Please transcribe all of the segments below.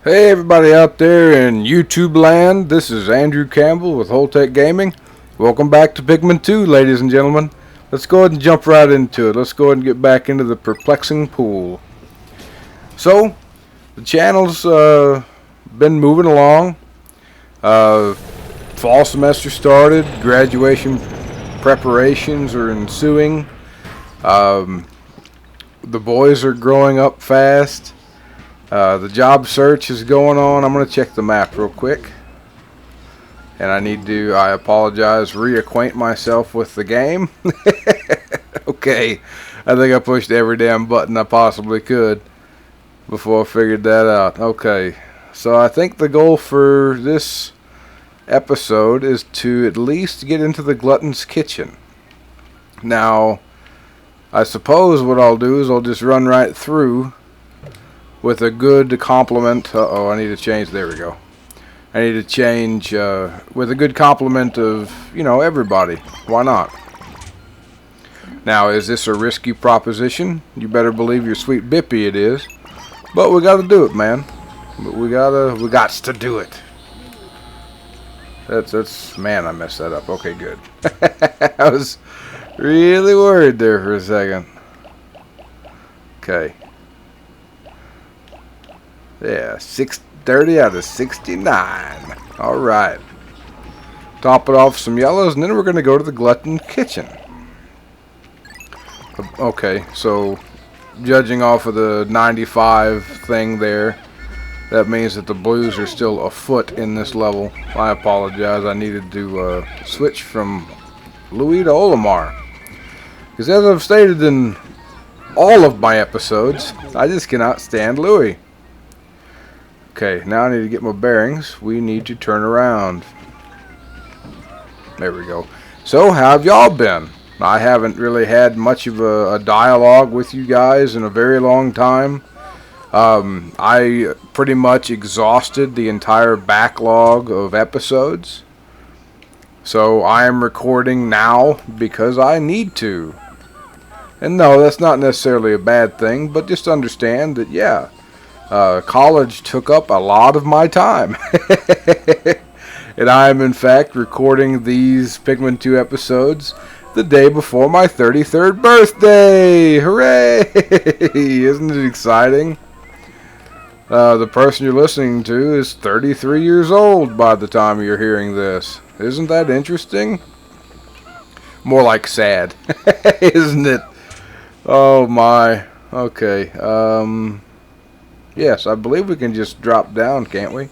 Hey everybody out there in YouTube land, this is Andrew Campbell with Holtec Gaming. Welcome back to Pikmin 2, ladies and gentlemen. Let's go ahead and jump right into it. Let's go ahead and get back into the perplexing pool. So, the channel's been moving along. Fall semester started, graduation preparations are ensuing. The boys are growing up fast. The job search is going on. I'm going to check the map real quick. And I apologize, reacquaint myself with the game. Okay, I think I pushed every damn button I possibly could before I figured that out. Okay, so I think the goal for this episode is to at least get into the Glutton's Kitchen. Now, I suppose what I'll do is I'll just run right through with a good complement. I need to change. There we go. I need to change with a good complement of, everybody. Why not? Now, is this a risky proposition? You better believe your sweet bippy it is. But we got to do it, man. But we gots to do it. Man, I messed that up. Okay, good. I was really worried there for a second. Okay. Yeah, 630 out of 69. Alright. Top it off some yellows, and then we're going to go to the Glutton Kitchen. Okay, so judging off of the 95 thing there, that means that the blues are still a foot in this level. I apologize. I needed to switch from Louis to Olimar. Because as I've stated in all of my episodes, I just cannot stand Louis. Okay, now I need to get my bearings. We need to turn around. There we go. So, how have y'all been? I haven't really had much of a dialogue with you guys in a very long time. I pretty much exhausted the entire backlog of episodes. So, I am recording now because I need to. And no, that's not necessarily a bad thing, but just understand that, yeah, college took up a lot of my time. And I am in fact recording these Pikmin 2 episodes the day before my 33rd birthday. Hooray! Isn't it exciting? The person you're listening to is 33 years old by the time you're hearing this. Isn't that interesting? More like sad. Isn't it? Oh my. Okay. Yes, I believe we can just drop down, can't we?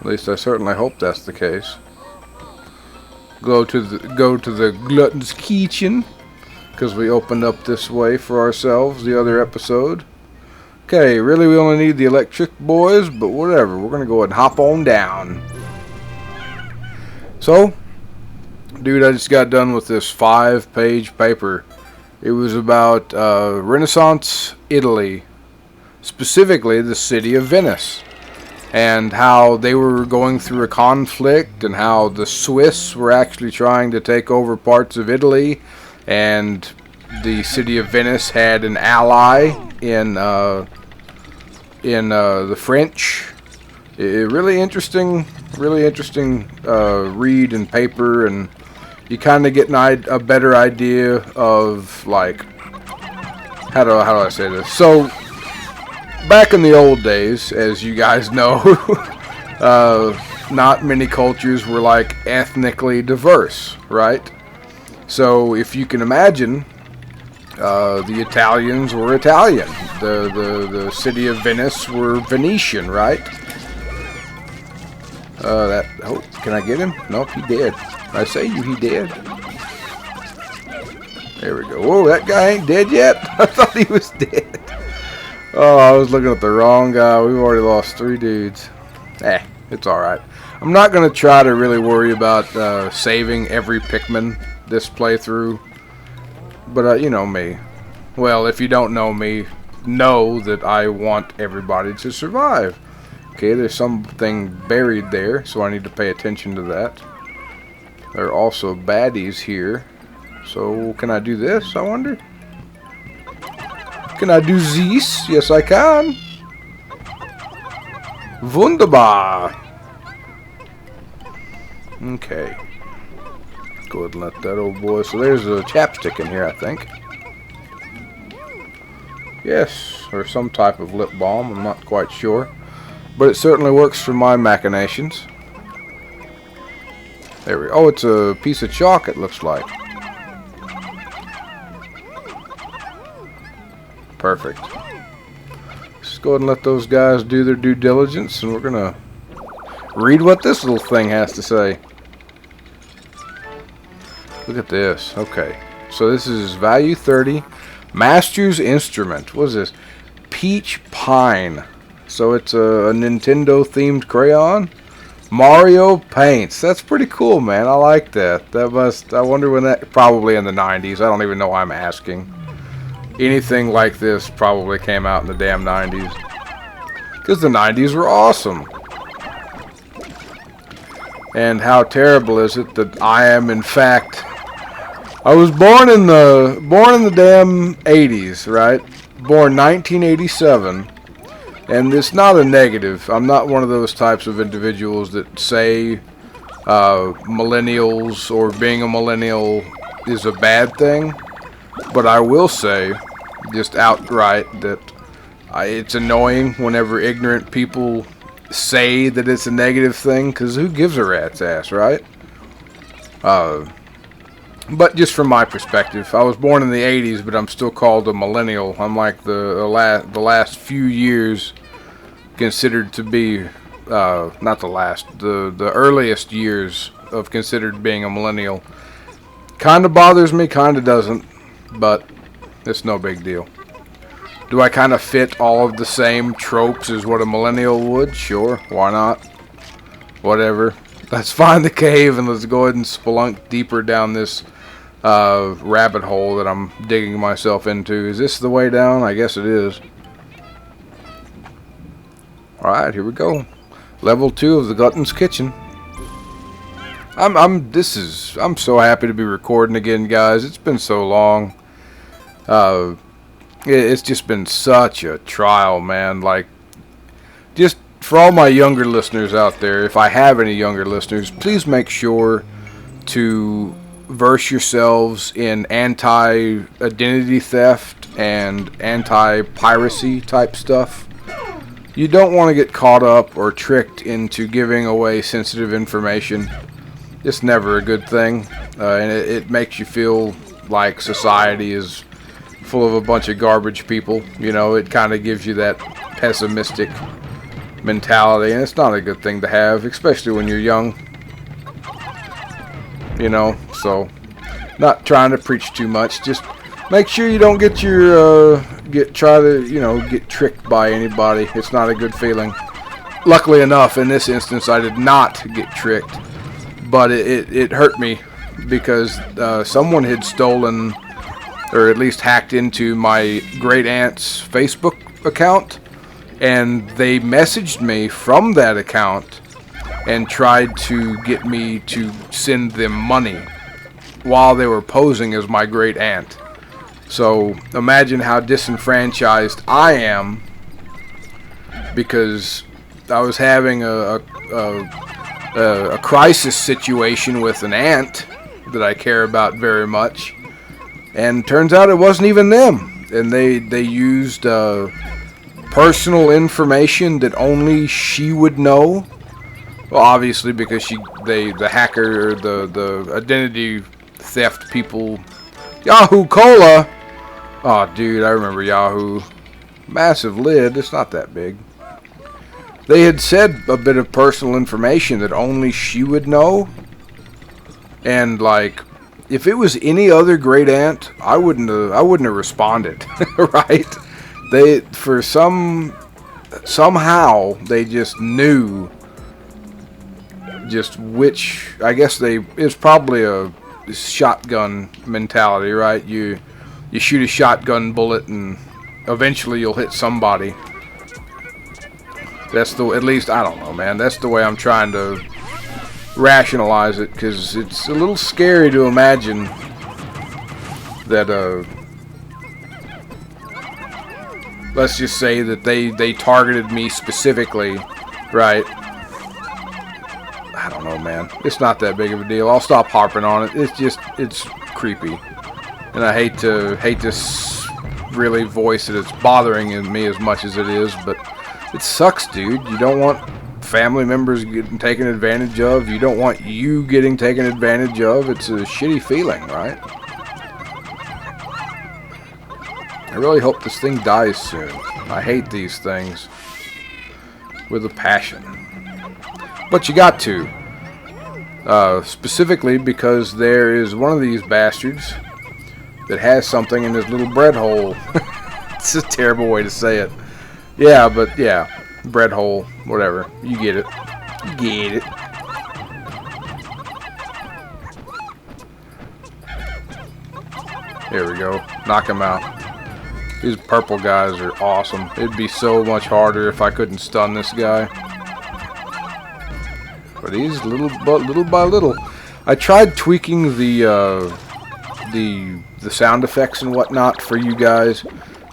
At least I certainly hope that's the case. Go to the Glutton's Kitchen, because we opened up this way for ourselves the other episode. Okay, really we only need the electric boys, but whatever. We're going to go ahead and hop on down. So, dude, I just got done with this 5-page paper. It was about Renaissance Italy. Specifically the city of Venice, and how they were going through a conflict, and how the Swiss were actually trying to take over parts of Italy, and the city of Venice had an ally in the French. Really interesting read and paper, and you kind of get a better idea of, like, how do I say this? So, back in the old days, as you guys know, not many cultures were like ethnically diverse, right? So if you can imagine, the Italians were Italian, the city of Venice were Venetian, right? Can I get him? Nope, he dead. I say he dead. There we go. Whoa, that guy ain't dead yet. I thought he was dead. Oh, I was looking at the wrong guy. We've already lost 3 dudes. It's alright. I'm not going to try to really worry about saving every Pikmin this playthrough. But, you know me. Well, if you don't know me, know that I want everybody to survive. Okay, there's something buried there, so I need to pay attention to that. There are also baddies here. So, can I do this, I wonder? Can I do this? Yes, I can. Wunderbar. Okay. Go ahead and let that old boy. So there's a chapstick in here, I think. Yes, or some type of lip balm. I'm not quite sure. But it certainly works for my machinations. There we go. Oh, it's a piece of chalk, it looks like. Perfect. Let's go ahead and let those guys do their due diligence, and we're going to read what this little thing has to say. Look at this. Okay. So this is value 30. Master's Instrument. What is this? Peach Pine. So it's a Nintendo themed crayon. Mario Paints. That's pretty cool, man. I like that. I wonder when that, probably in the 90s. I don't even know why I'm asking. Anything like this probably came out in the damn 90s. Because the 90s were awesome. And how terrible is it that I am, in fact, I was born in the damn 80s, right? Born 1987. And it's not a negative. I'm not one of those types of individuals that say millennials or being a millennial is a bad thing. But I will say, just outright, that it's annoying whenever ignorant people say that it's a negative thing, because who gives a rat's ass, right? But just from my perspective, I was born in the 80s, but I'm still called a millennial. I'm like the last few years considered to be, not the last, the earliest years of considered being a millennial. Kind of bothers me, kind of doesn't, but it's no big deal. Do I kind of fit all of the same tropes as what a millennial would? Sure, why not? Whatever. Let's find the cave and let's go ahead and spelunk deeper down this rabbit hole that I'm digging myself into. Is this the way down? I guess it is. Alright, here we go. Level 2 of the Glutton's Kitchen. I'm so happy to be recording again, guys. It's been so long. It's just been such a trial, man. Like, just for all my younger listeners out there, if I have any younger listeners, please make sure to verse yourselves in anti-identity theft and anti-piracy type stuff. You don't want to get caught up or tricked into giving away sensitive information. It's never a good thing, and it makes you feel like society is full of a bunch of garbage people. You know, it kind of gives you that pessimistic mentality, and it's not a good thing to have, especially when you're young. You know, so not trying to preach too much. Just make sure you don't get try to get tricked by anybody. It's not a good feeling. Luckily enough, in this instance, I did not get tricked, but it hurt me because someone had stolen, or at least hacked into, my great aunt's Facebook account, and they messaged me from that account and tried to get me to send them money while they were posing as my great aunt. So imagine how disenfranchised I am, because I was having a crisis situation with an aunt that I care about very much, and turns out it wasn't even them, and they used personal information that only she would know. Well, obviously, because the hacker, or the identity theft people, Yahoo Cola. Oh, dude, I remember Yahoo. Massive lid. It's not that big. They had said a bit of personal information that only she would know, and like, if it was any other great aunt, I wouldn't have responded, right? Somehow they just knew just which. I guess it's probably a shotgun mentality, right? You shoot a shotgun bullet and eventually you'll hit somebody. At least, I don't know, man. That's the way I'm trying to rationalize it, because it's a little scary to imagine that let's just say that they targeted me specifically Right. I don't know, man. It's not that big of a deal. I'll stop harping on it. It's creepy. And I hate to really voice that it's bothering me as much as it is, but it sucks, dude. You don't want family members getting taken advantage of. You don't want you getting taken advantage of. It's a shitty feeling, right? I really hope this thing dies soon. I hate these things with a passion. But you got to. Specifically because there is one of these bastards that has something in his little bread hole. It's a terrible way to say it. Yeah, but yeah. Bread hole. Whatever. You get it. You get it. There we go. Knock him out. These purple guys are awesome. It'd be so much harder if I couldn't stun this guy. But he's little by little. I tried tweaking the sound effects and whatnot for you guys.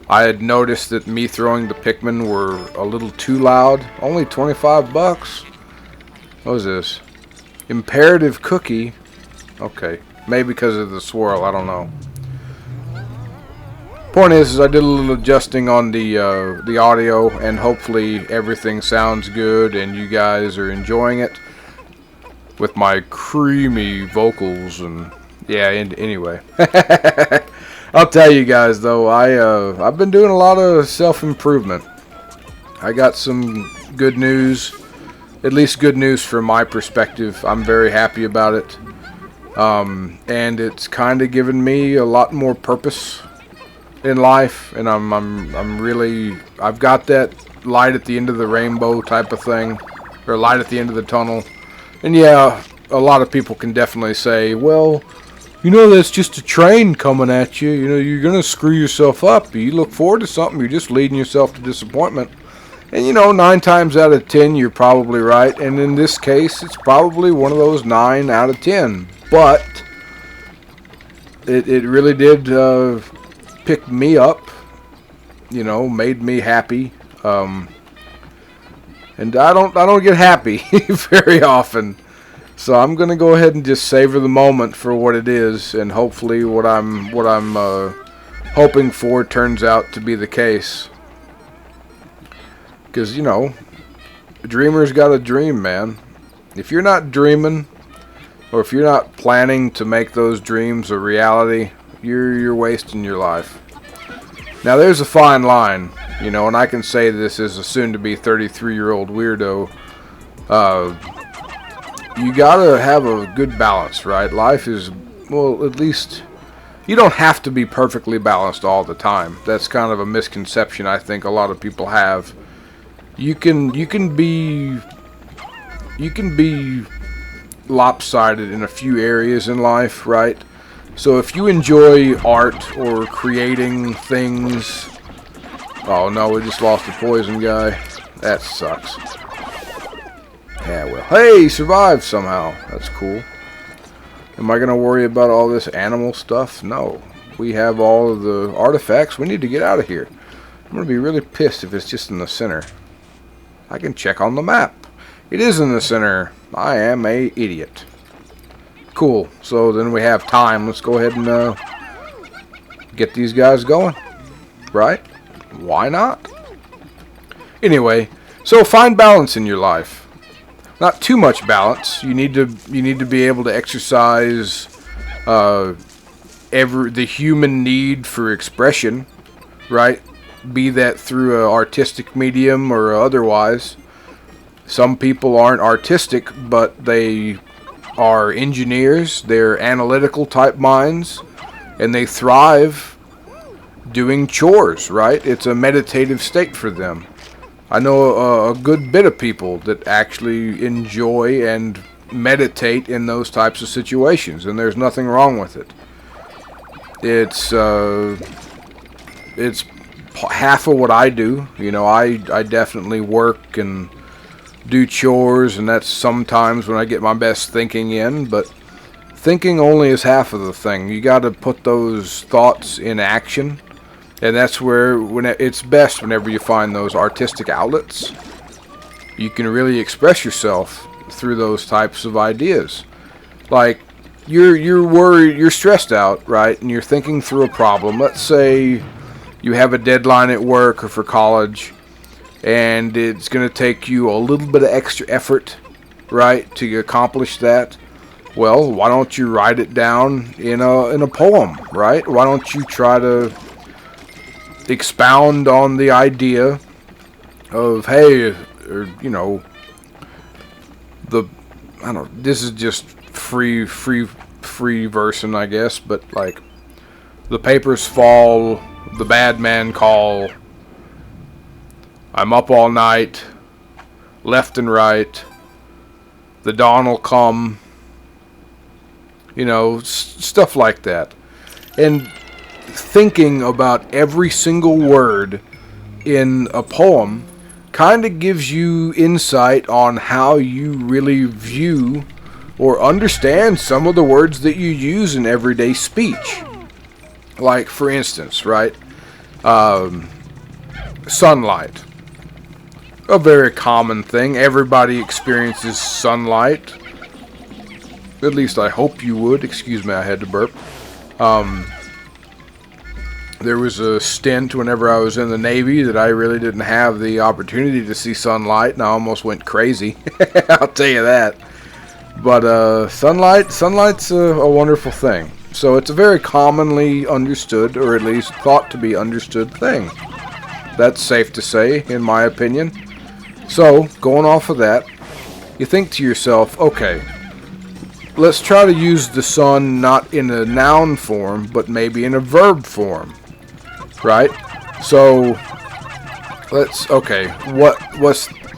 I had noticed that me throwing the Pikmin were a little too loud. Only 25 bucks. What was this? Imperative cookie. Okay, maybe because of the swirl. I don't know. Point is I did a little adjusting on the audio, and hopefully everything sounds good and you guys are enjoying it with my creamy vocals. And yeah, anyway. I'll tell you guys though, I've been doing a lot of self-improvement. I got some good news, at least good news from my perspective. I'm very happy about it, and it's kind of given me a lot more purpose in life, and I'm really, I've got that light at the end of the rainbow type of thing, or light at the end of the tunnel. And yeah, a lot of people can definitely say, well, you know, that's just a train coming at you. You know, you're gonna screw yourself up. You look forward to something, you're just leading yourself to disappointment. And you know, 9 times out of 10, you're probably right. And in this case, it's probably one of those 9 out of 10. But it really did pick me up, you know, made me happy, and I don't get happy very often, so I'm gonna go ahead and just savor the moment for what it is, and hopefully what I'm hoping for turns out to be the case. Because you know, a dreamer's got a dream, man. If you're not dreaming, or if you're not planning to make those dreams a reality, you're wasting your life. Now there's a fine line, you know, and I can say this as a soon-to-be 33-year-old weirdo. You gotta have a good balance, right? Life is, well, at least you don't have to be perfectly balanced all the time. That's kind of a misconception I think a lot of people have. You can be lopsided in a few areas in life, right? So if you enjoy art or creating things... Oh no, we just lost the poison guy. That sucks. Yeah, well, hey, he survived somehow. That's cool. Am I going to worry about all this animal stuff? No. We have all of the artifacts. We need to get out of here. I'm going to be really pissed if it's just in the center. I can check on the map. It is in the center. I am a idiot. Cool. So then we have time. Let's go ahead and get these guys going. Right? Why not? Anyway, so find balance in your life. Not too much balance. You need to be able to exercise the human need for expression, right? Be that through an artistic medium or otherwise. Some people aren't artistic, but they are engineers. They're analytical type minds, and they thrive doing chores, right? It's a meditative state for them. I know a good bit of people that actually enjoy and meditate in those types of situations, and there's nothing wrong with it. It's half of what I do. You know, I definitely work and do chores, and that's sometimes when I get my best thinking in, but thinking only is half of the thing. You got to put those thoughts in action, and that's where it's best whenever you find those artistic outlets. you can really express yourself through those types of ideas. Like, you're worried, you're stressed out, right? And you're thinking through a problem. Let's say you have a deadline at work or for college, and it's going to take you a little bit of extra effort, right, to accomplish that. Well, why don't you write it down in a poem, right? Why don't you try to expound on the idea of, hey, or, you know, I don't know, this is just free versing, I guess, but like, the papers fall, the bad man call, I'm up all night, left and right, the dawn'll come, you know, stuff like that. And thinking about every single word in a poem kind of gives you insight on how you really view or understand some of the words that you use in everyday speech. Like, for instance, right, sunlight. A very common thing. Everybody experiences sunlight. At least I hope you would. Excuse me, I had to burp. There was a stint whenever I was in the Navy that I really didn't have the opportunity to see sunlight, and I almost went crazy. I'll tell you that. But sunlight's a wonderful thing. So it's a very commonly understood, or at least thought to be understood thing. That's safe to say, in my opinion. So, going off of that, you think to yourself, okay, let's try to use the sun not in a noun form, but maybe in a verb form. Right? So, what's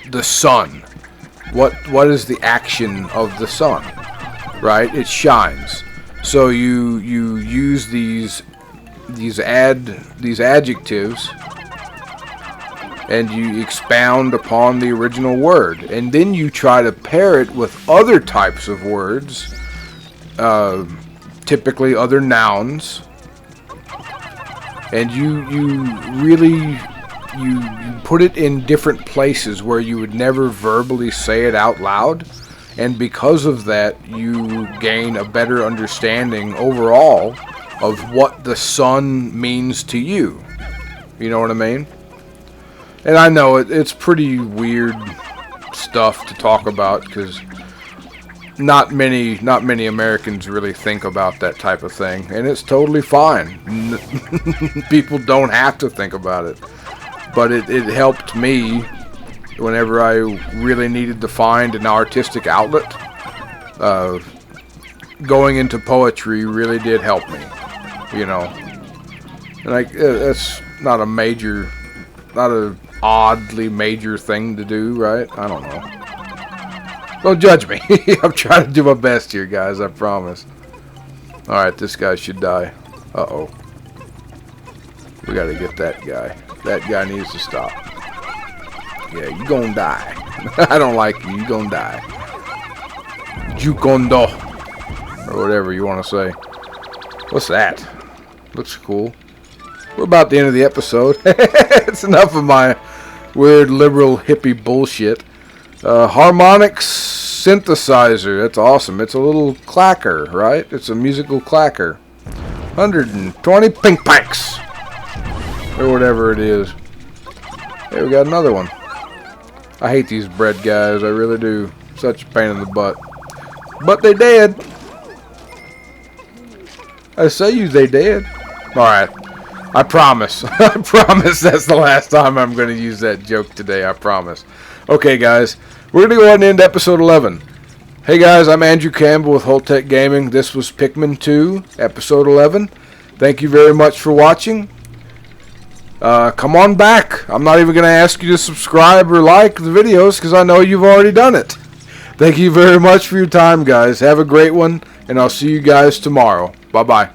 the sun? What is the action of the sun? Right? It shines. So you use these adjectives, and you expound upon the original word, and then you try to pair it with other types of words, typically other nouns, and you really put it in different places where you would never verbally say it out loud, and because of that you gain a better understanding overall of what the sun means to you. You know what I mean? And I know it's pretty weird stuff to talk about, because not many Americans really think about that type of thing, and it's totally fine. People don't have to think about it, but it helped me whenever I really needed to find an artistic outlet. Going into poetry really did help me, you know. And that's not a oddly major thing to do, right? I don't know. Don't judge me. I'm trying to do my best here, guys, I promise. Alright, this guy should die. Uh-oh. We gotta get that guy. That guy needs to stop. Yeah, you gonna die. I don't like you. You gonna die. Jukondo. Or whatever you want to say. What's that? Looks cool. We're about the end of the episode. It's enough of my weird liberal hippie bullshit. Harmonic synthesizer. That's awesome. It's a little clacker, right? It's a musical clacker. 120 pink pinks. Or whatever it is. Hey, we got another one. I hate these bread guys. I really do. Such a pain in the butt. But they dead. I say you they dead. Alright. I promise. I promise that's the last time I'm going to use that joke today. I promise. Okay, guys. We're going to go ahead and end episode 11. Hey, guys. I'm Andrew Campbell with Holtec Gaming. This was Pikmin 2, episode 11. Thank you very much for watching. Come on back. I'm not even going to ask you to subscribe or like the videos because I know you've already done it. Thank you very much for your time, guys. Have a great one, and I'll see you guys tomorrow. Bye-bye.